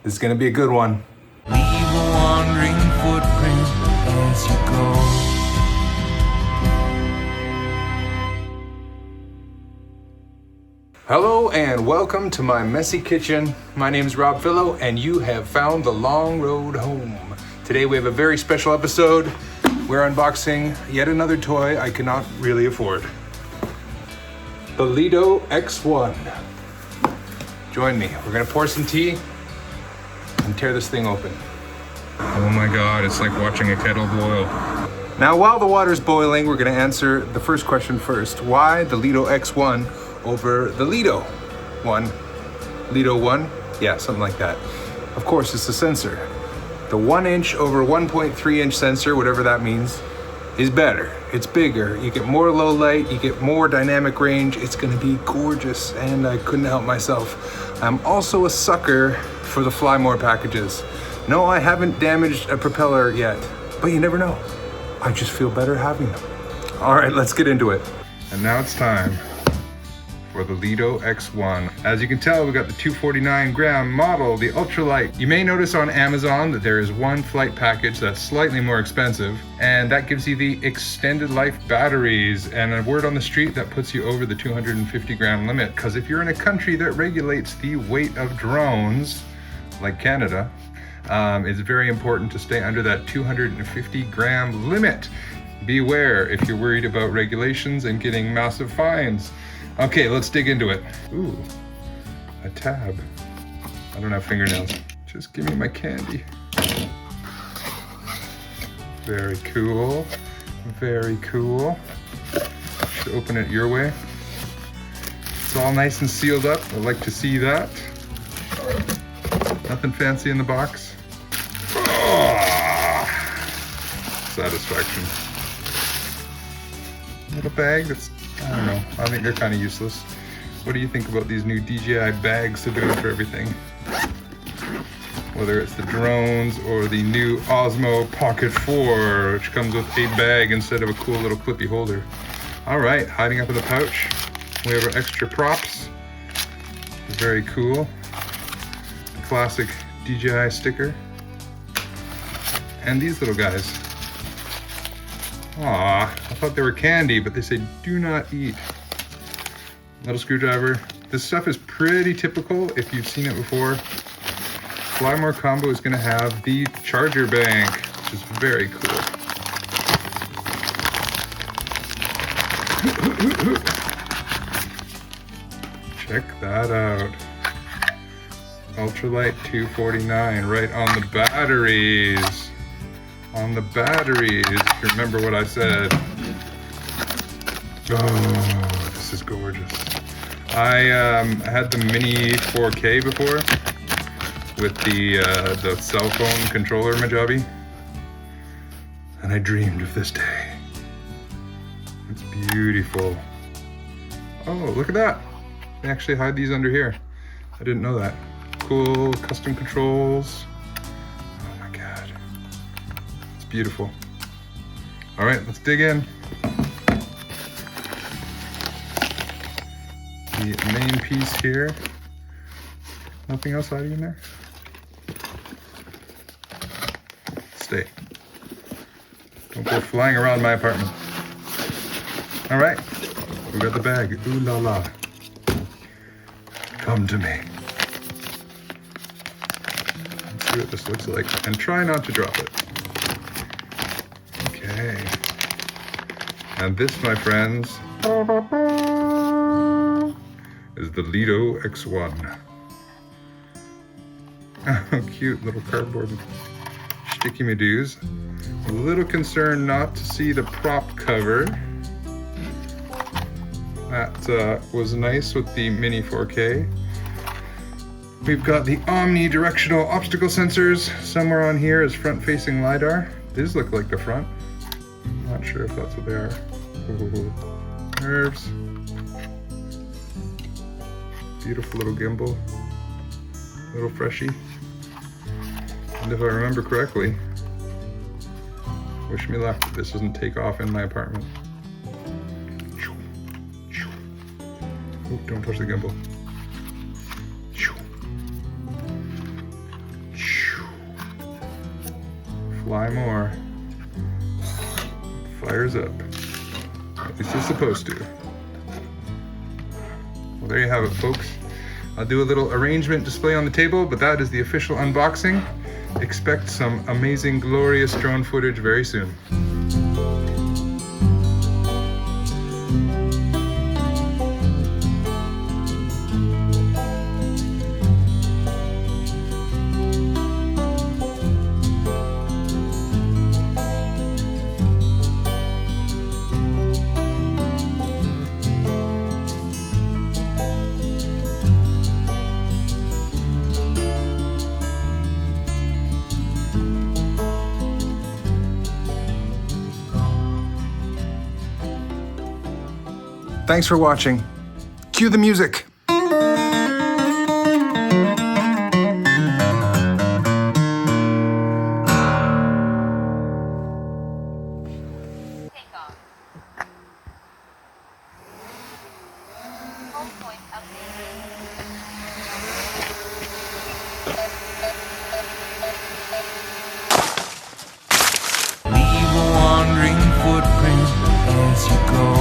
This is gonna be a good one. Leave a wandering footprint as you go. Hello and welcome to my messy kitchen. My name is Rob Fillo and you have found the long road home. Today we have a very special episode. We're unboxing yet another toy I cannot really afford. The Lito X1. Join me. We're gonna pour some tea and tear this thing open. Oh my God, it's like watching a kettle boil. Now while the water's boiling, we're gonna answer the first question first. Why the Lito X1 over the Lito 1? Lito 1? Yeah, something like that. Of course, it's the sensor. The 1" over 1.3" sensor, whatever that means, is better. It's bigger. You get more low light, you get more dynamic range. It's gonna be gorgeous, and I couldn't help myself. I'm also a sucker for the Flymore packages. No, I haven't damaged a propeller yet, but you never know. I just feel better having them. All right, let's get into it. And now it's time for the Lito X1. As you can tell, we got the 249 gram model, the ultralight. You may notice on Amazon that there is one flight package that's slightly more expensive, and that gives you the extended life batteries and a word on the street that puts you over the 250 gram limit. Because if you're in a country that regulates the weight of drones, like Canada, it's very important to stay under that 250 gram limit. Beware if you're worried about regulations and getting massive fines. Okay, let's dig into it. Ooh, a tab. I don't have fingernails. Just give me my candy. Very cool, very cool. Should open it your way. It's all nice and sealed up. I like to see that. Nothing fancy in the box. Oh, satisfaction. Little bag that's, I don't know, I think they're kind of useless. What do you think about these new DJI bags to do it for everything? Whether it's the drones or the new Osmo Pocket 4, which comes with a bag instead of a cool little clippy holder. All right, hiding up in the pouch, we have our extra props. Very cool. Classic DJI sticker. And these little guys. Aw, I thought they were candy, but they say do not eat. Little screwdriver. This stuff is pretty typical if you've seen it before. Flymore combo is gonna have the charger bank, which is very cool. Check that out. Ultralight 249 right on the batteries. On the batteries, if you remember what I said. Oh, this is gorgeous. I had the Mini 4K before with the cell phone controller Majabi, and I dreamed of this day. It's beautiful. Oh, look at that. They actually hide these under here. I didn't know that. Cool custom controls. Oh my God. It's beautiful. All right, let's dig in. The main piece here. Nothing else hiding in there? Stay. Don't go flying around my apartment. All right, we got the bag. Ooh la la. Come to me. Let's see what this looks like, and try not to drop it. Okay. And this, my friends, is the Lito X1. Oh, cute little cardboard sticky madoos. A little concerned not to see the prop cover. That was nice with the Mini 4K. We've got the omnidirectional obstacle sensors. Somewhere on here is front-facing LiDAR. These look like the front. Not sure if that's what they are. Ooh, nerves. Beautiful little gimbal. Little freshie. And if I remember correctly, wish me luck, this doesn't take off in my apartment. Oh, don't touch the gimbal. Flymore. Fires up. At least it's supposed to. Well, there you have it, folks. I'll do a little arrangement display on the table, but that is the official unboxing. Expect some amazing, glorious drone footage very soon. Thanks for watching. Cue the music. Leave a wandering footprint as you go.